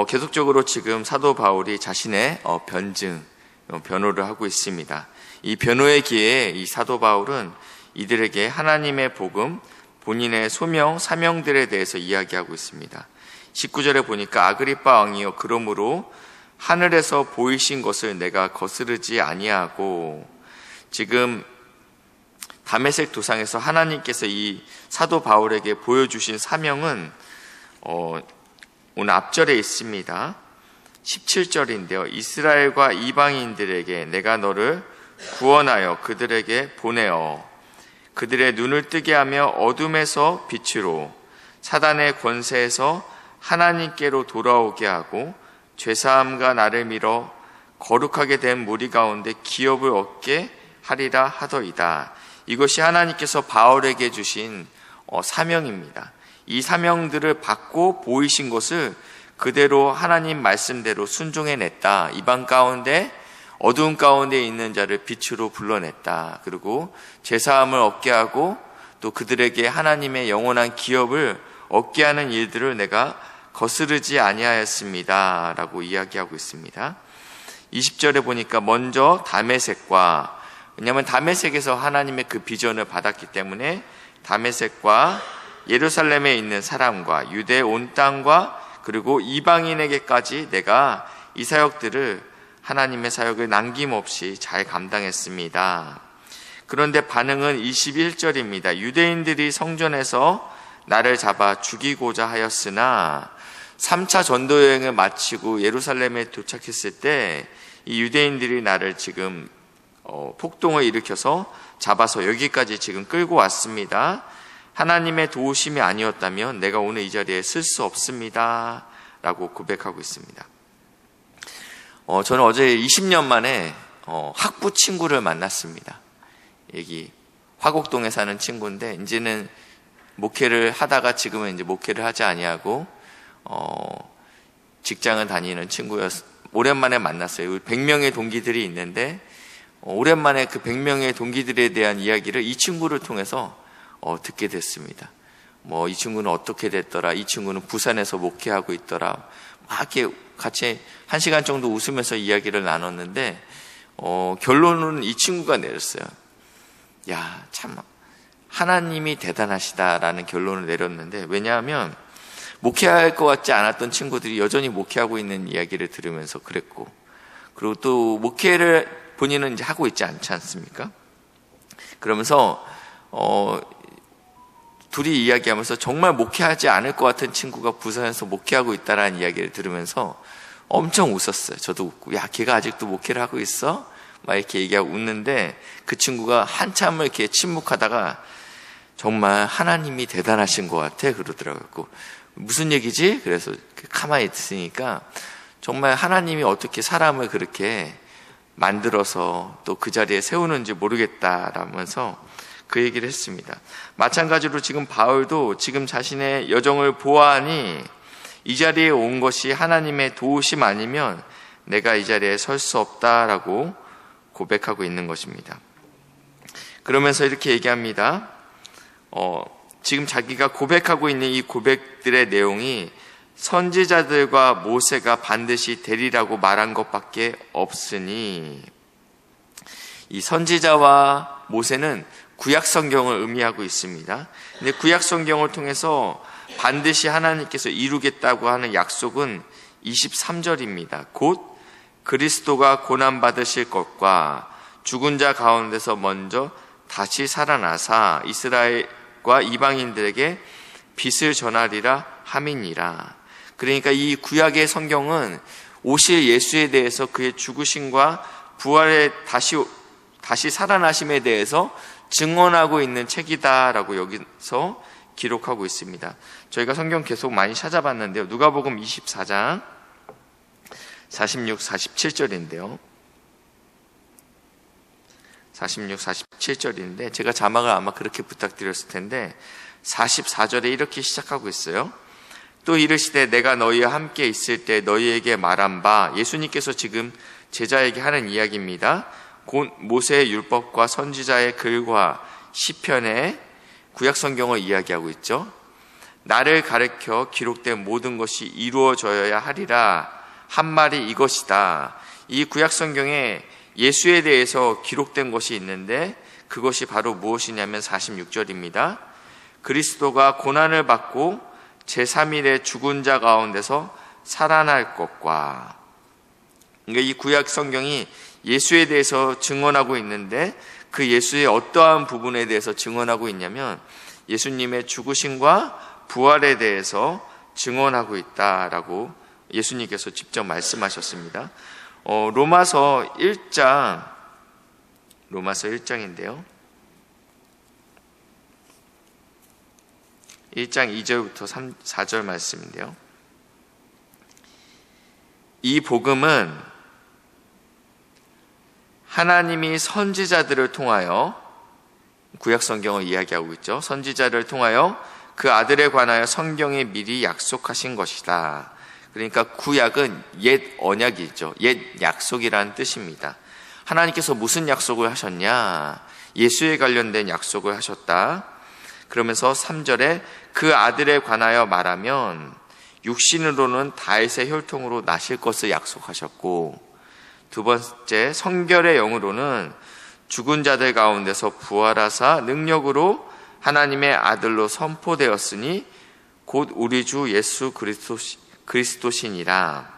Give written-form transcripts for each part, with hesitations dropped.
계속적으로 지금 사도 바울이 자신의 변호를 하고 있습니다. 이 변호의 기회에 이 사도 바울은 이들에게 하나님의 복음, 본인의 소명, 사명들에 대해서 이야기하고 있습니다. 19절에 보니까 아그리빠 왕이여 그러므로 하늘에서 보이신 것을 내가 거스르지 아니하고, 지금 다메섹 도상에서 하나님께서 이 사도 바울에게 보여주신 사명은 오늘 앞절에 있습니다. 17절인데요. 이스라엘과 이방인들에게 내가 너를 구원하여 그들에게 보내어 그들의 눈을 뜨게 하며 어둠에서 빛으로 사단의 권세에서 하나님께로 돌아오게 하고 죄사함과 나를 밀어 거룩하게 된 무리 가운데 기업을 얻게 하리라 하더이다. 이것이 하나님께서 바울에게 주신 사명입니다. 이 사명들을 받고 보이신 것을 그대로 하나님 말씀대로 순종해냈다. 이방 가운데 어두운 가운데 있는 자를 빛으로 불러냈다. 그리고 죄사함을 얻게 하고 또 그들에게 하나님의 영원한 기업을 얻게 하는 일들을 내가 거스르지 아니하였습니다 라고 이야기하고 있습니다. 20절에 보니까 먼저 다메섹과, 왜냐하면 다메섹에서 하나님의 그 비전을 받았기 때문에 다메섹과 예루살렘에 있는 사람과 유대 온 땅과 그리고 이방인에게까지 내가 이 사역들을, 하나님의 사역을 남김없이 잘 감당했습니다. 그런데 반응은 21절입니다. 유대인들이 성전에서 나를 잡아 죽이고자 하였으나 3차 전도 여행을 마치고 예루살렘에 도착했을 때 이 유대인들이 나를 지금 폭동을 일으켜서 잡아서 여기까지 지금 끌고 왔습니다. 하나님의 도우심이 아니었다면 내가 오늘 이 자리에 쓸 수 없습니다 라고 고백하고 있습니다. 저는 어제 20년 만에 학부 친구를 만났습니다. 여기 화곡동에 사는 친구인데 이제는 목회를 하다가 지금은 이제 목회를 하지 아니하고 직장을 다니는 친구였. 오랜만에 만났어요. 100명의 동기들이 있는데 오랜만에 그 100명의 동기들에 대한 이야기를 이 친구를 통해서 듣게 됐습니다. 이 친구는 어떻게 됐더라, 이 친구는 부산에서 목회하고 있더라, 막 이렇게 같이 1시간 정도 웃으면서 이야기를 나눴는데 결론은 이 친구가 내렸어요. 야, 참 하나님이 대단하시다라는 결론을 내렸는데, 왜냐하면 목회할 것 같지 않았던 친구들이 여전히 목회하고 있는 이야기를 들으면서 그랬고, 그리고 또 목회를 본인은 이제 하고 있지 않지 않습니까? 그러면서 둘이 이야기하면서 정말 목회하지 않을 것 같은 친구가 부산에서 목회하고 있다라는 이야기를 들으면서 엄청 웃었어요. 저도 웃고, 야, 걔가 아직도 목회를 하고 있어? 막 이렇게 얘기하고 웃는데, 그 친구가 한참을 이렇게 침묵하다가 정말 하나님이 대단하신 것 같아 그러더라고요. 무슨 얘기지? 그래서 가만히 있으니까 정말 하나님이 어떻게 사람을 그렇게 만들어서 또 그 자리에 세우는지 모르겠다라면서 그 얘기를 했습니다. 마찬가지로 지금 바울도 지금 자신의 여정을 보아하니 이 자리에 온 것이 하나님의 도우심 아니면 내가 이 자리에 설 수 없다라고 고백하고 있는 것입니다. 그러면서 이렇게 얘기합니다. 지금 자기가 고백하고 있는 이 고백들의 내용이 선지자들과 모세가 반드시 되리라고 말한 것밖에 없으니, 이 선지자와 모세는 구약 성경을 의미하고 있습니다. 근데 구약 성경을 통해서 반드시 하나님께서 이루겠다고 하는 약속은 23절입니다. 곧 그리스도가 고난받으실 것과 죽은 자 가운데서 먼저 다시 살아나사 이스라엘과 이방인들에게 빛을 전하리라 함이니라. 그러니까 이 구약의 성경은 오실 예수에 대해서 그의 죽으심과 부활의 다시 살아나심에 대해서 증언하고 있는 책이다라고 여기서 기록하고 있습니다. 저희가 성경 계속 많이 찾아봤는데요. 누가복음 24장 46, 47절인데요. 46, 47절인데 제가 자막을 아마 그렇게 부탁드렸을 텐데 44절에 이렇게 시작하고 있어요. 또 이르시되 내가 너희와 함께 있을 때 너희에게 말한 바, 예수님께서 지금 제자에게 하는 이야기입니다. 곧 모세의 율법과 선지자의 글과 시편의 구약 성경을 이야기하고 있죠. 나를 가르쳐 기록된 모든 것이 이루어져야 하리라 한 말이 이것이다. 이 구약 성경에 예수에 대해서 기록된 것이 있는데 그것이 바로 무엇이냐면 46절입니다. 그리스도가 고난을 받고 제3일에 죽은 자 가운데서 살아날 것과. 그러니까 이 구약 성경이 예수에 대해서 증언하고 있는데 그 예수의 어떠한 부분에 대해서 증언하고 있냐면 예수님의 죽으심과 부활에 대해서 증언하고 있다라고 예수님께서 직접 말씀하셨습니다. 로마서 1장인데요. 1장 2절부터 4절 말씀인데요. 이 복음은 하나님이 선지자들을 통하여, 구약 성경을 이야기하고 있죠. 선지자를 통하여 그 아들에 관하여 성경에 미리 약속하신 것이다. 그러니까 구약은 옛 언약이죠. 옛 약속이라는 뜻입니다. 하나님께서 무슨 약속을 하셨냐? 예수에 관련된 약속을 하셨다. 그러면서 3절에 그 아들에 관하여 말하면 육신으로는 다윗의 혈통으로 나실 것을 약속하셨고, 두 번째 성결의 영으로는 죽은 자들 가운데서 부활하사 능력으로 하나님의 아들로 선포되었으니 곧 우리 주 예수 그리스도시니라.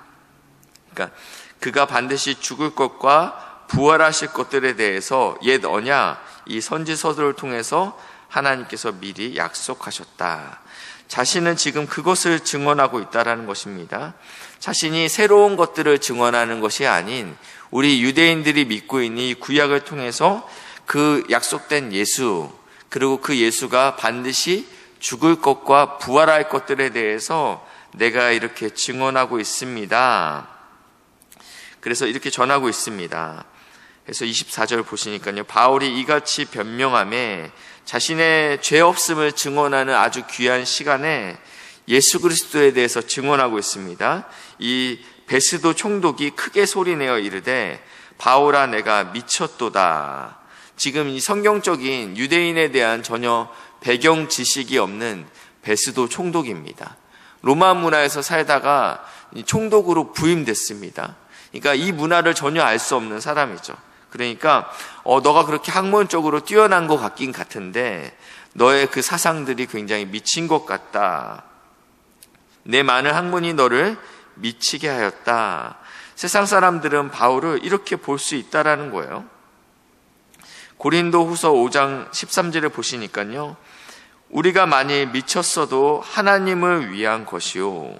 그러니까 그가 반드시 죽을 것과 부활하실 것들에 대해서 옛 언약, 이 선지서들을 통해서 하나님께서 미리 약속하셨다. 자신은 지금 그것을 증언하고 있다는 것입니다. 자신이 새로운 것들을 증언하는 것이 아닌 우리 유대인들이 믿고 있는 이 구약을 통해서 그 약속된 예수, 그리고 그 예수가 반드시 죽을 것과 부활할 것들에 대해서 내가 이렇게 증언하고 있습니다. 그래서 이렇게 전하고 있습니다. 그래서 24절 보시니까요. 바울이 이같이 변명하며 자신의 죄 없음을 증언하는 아주 귀한 시간에 예수 그리스도에 대해서 증언하고 있습니다. 이 베스도 총독이 크게 소리내어 이르되 바울아 내가 미쳤도다. 지금 이 성경적인 유대인에 대한 전혀 배경 지식이 없는 베스도 총독입니다. 로마 문화에서 살다가 총독으로 부임됐습니다. 그러니까 이 문화를 전혀 알 수 없는 사람이죠. 그러니까 너가 그렇게 학문적으로 뛰어난 것 같긴 같은데 너의 그 사상들이 굉장히 미친 것 같다. 내 많은 학문이 너를 미치게 하였다. 세상 사람들은 바울을 이렇게 볼 수 있다라는 거예요. 고린도 후서 5장 13절에 보시니까요. 우리가 많이 미쳤어도 하나님을 위한 것이요.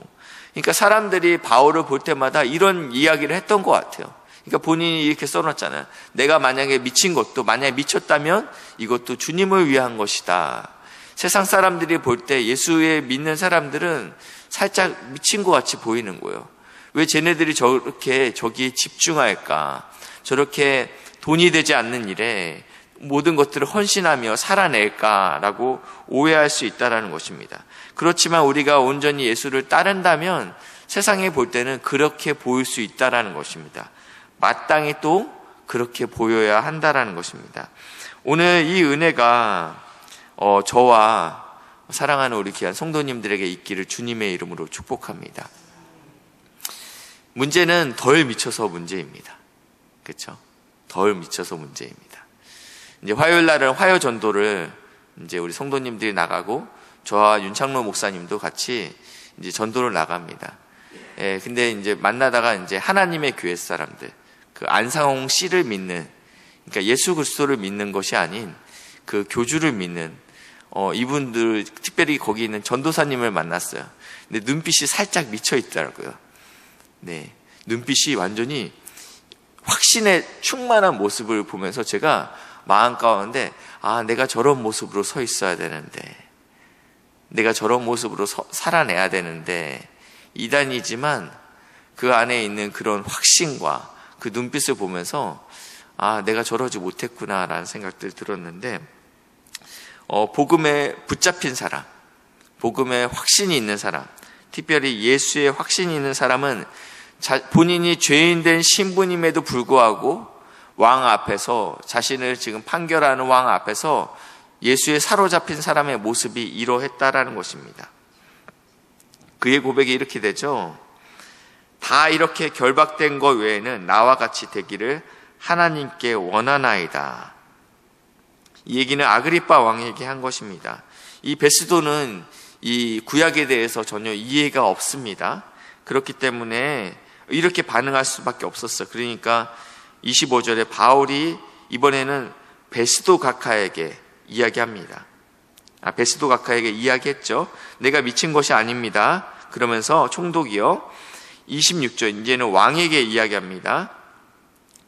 그러니까 사람들이 바울을 볼 때마다 이런 이야기를 했던 것 같아요. 그러니까 본인이 이렇게 써놨잖아요. 내가 만약에 미친 것도, 만약에 미쳤다면 이것도 주님을 위한 것이다. 세상 사람들이 볼 때 예수에 믿는 사람들은 살짝 미친 것 같이 보이는 거예요. 왜 쟤네들이 저렇게 저기에 집중할까? 저렇게 돈이 되지 않는 일에 모든 것들을 헌신하며 살아낼까라고 오해할 수 있다는 것입니다. 그렇지만 우리가 온전히 예수를 따른다면 세상에 볼 때는 그렇게 보일 수 있다는 것입니다. 마땅히 또 그렇게 보여야 한다는 것입니다. 오늘 이 은혜가 저와 사랑하는 우리 귀한 성도님들에게 있기를 주님의 이름으로 축복합니다. 문제는 덜 미쳐서 문제입니다. 그렇죠? 덜 미쳐서 문제입니다. 이제 화요일 날은 화요 전도를 이제 우리 성도님들이 나가고 저와 윤창로 목사님도 같이 이제 전도를 나갑니다. 예, 근데 이제 만나다가 이제 하나님의 교회 사람들, 그 안상홍 씨를 믿는, 그러니까 예수 그리스도를 믿는 것이 아닌 그 교주를 믿는 이분들, 특별히 거기 있는 전도사님을 만났어요. 근데 눈빛이 살짝 미쳐 있더라고요. 네, 눈빛이 완전히 확신에 충만한 모습을 보면서 제가 마음 가운데 내가 저런 모습으로 서 있어야 되는데, 내가 저런 모습으로 살아내야 되는데, 이단이지만 그 안에 있는 그런 확신과 그 눈빛을 보면서 내가 저러지 못했구나라는 생각들 들었는데, 복음에 붙잡힌 사람, 복음에 확신이 있는 사람, 특별히 예수의 확신이 있는 사람은 본인이 죄인된 신분임에도 불구하고 왕 앞에서, 자신을 지금 판결하는 왕 앞에서 예수에 사로잡힌 사람의 모습이 이러했다라는 것입니다. 그의 고백이 이렇게 되죠. 다 이렇게 결박된 것 외에는 나와 같이 되기를 하나님께 원하나이다. 이 얘기는 아그리빠 왕에게 한 것입니다. 이 베스도는 이 구약에 대해서 전혀 이해가 없습니다. 그렇기 때문에 이렇게 반응할 수밖에 없었어요. 그러니까 25절에 바울이 이번에는 베스도 각하에게 이야기합니다. 베스도 각하에게 이야기했죠. 내가 미친 것이 아닙니다. 그러면서 총독이요. 26절 이제는 왕에게 이야기합니다.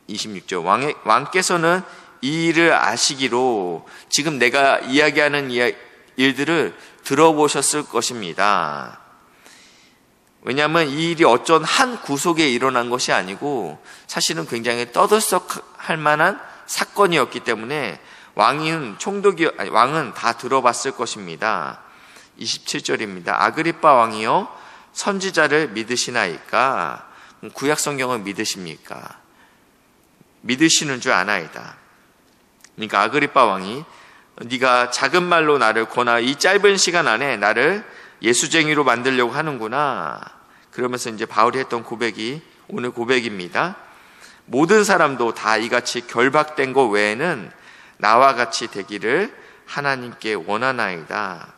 26절 왕께서는 이 일을 아시기로 지금 내가 이야기하는 일들을 들어보셨을 것입니다. 왜냐하면 이 일이 어쩐 한 구속에 일어난 것이 아니고 사실은 굉장히 떠들썩할 만한 사건이었기 때문에 왕은 다 들어봤을 것입니다. 27절입니다. 아그리빠 왕이요 선지자를 믿으시나이까? 구약 성경을 믿으십니까? 믿으시는 줄 아나이다. 그러니까 아그리빠 왕이 네가 작은 말로 나를 권하 이 짧은 시간 안에 나를 예수쟁이로 만들려고 하는구나. 그러면서 이제 바울이 했던 고백이 오늘 고백입니다. 모든 사람도 다 이같이 결박된 것 외에는 나와 같이 되기를 하나님께 원하나이다.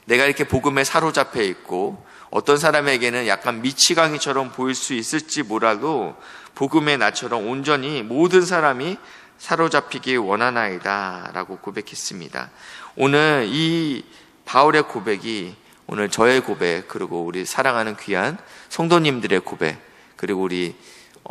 내가 이렇게 복음에 사로잡혀 있고 어떤 사람에게는 약간 미치광이처럼 보일 수 있을지 몰라도 복음의 나처럼 온전히 모든 사람이 사로잡히길 원하나이다 라고 고백했습니다. 오늘 이 바울의 고백이 오늘 저의 고백, 그리고 우리 사랑하는 귀한 성도님들의 고백, 그리고 우리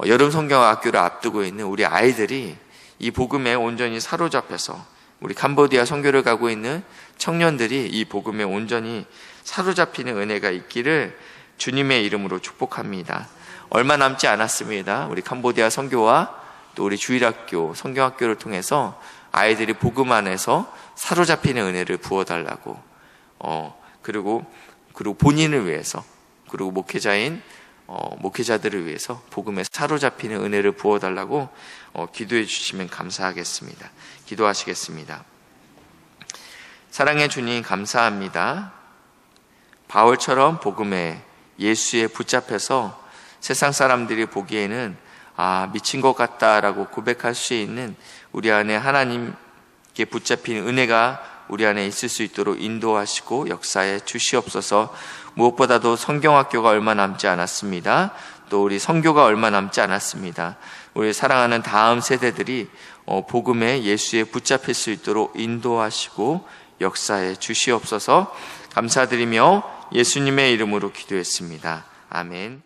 여름 성경학교를 앞두고 있는 우리 아이들이 이 복음에 온전히 사로잡혀서 우리 캄보디아 선교를 가고 있는 청년들이 이 복음에 온전히 사로잡히는 은혜가 있기를 주님의 이름으로 축복합니다. 얼마 남지 않았습니다. 우리 캄보디아 선교와 또 우리 주일학교, 성경학교를 통해서 아이들이 복음 안에서 사로잡히는 은혜를 부어달라고 그리고 본인을 위해서, 그리고 목회자들을 위해서 복음에 사로잡히는 은혜를 부어달라고 기도해 주시면 감사하겠습니다. 기도하시겠습니다. 사랑의 주님 감사합니다. 바울처럼 복음에 예수에 붙잡혀서 세상 사람들이 보기에는 미친 것 같다라고 고백할 수 있는 우리 안에 하나님께 붙잡힌 은혜가 우리 안에 있을 수 있도록 인도하시고 역사에 주시옵소서. 무엇보다도 성경학교가 얼마 남지 않았습니다. 또 우리 선교가 얼마 남지 않았습니다. 우리 사랑하는 다음 세대들이 복음에 예수에 붙잡힐 수 있도록 인도하시고 역사에 주시옵소서. 감사드리며 예수님의 이름으로 기도했습니다. 아멘.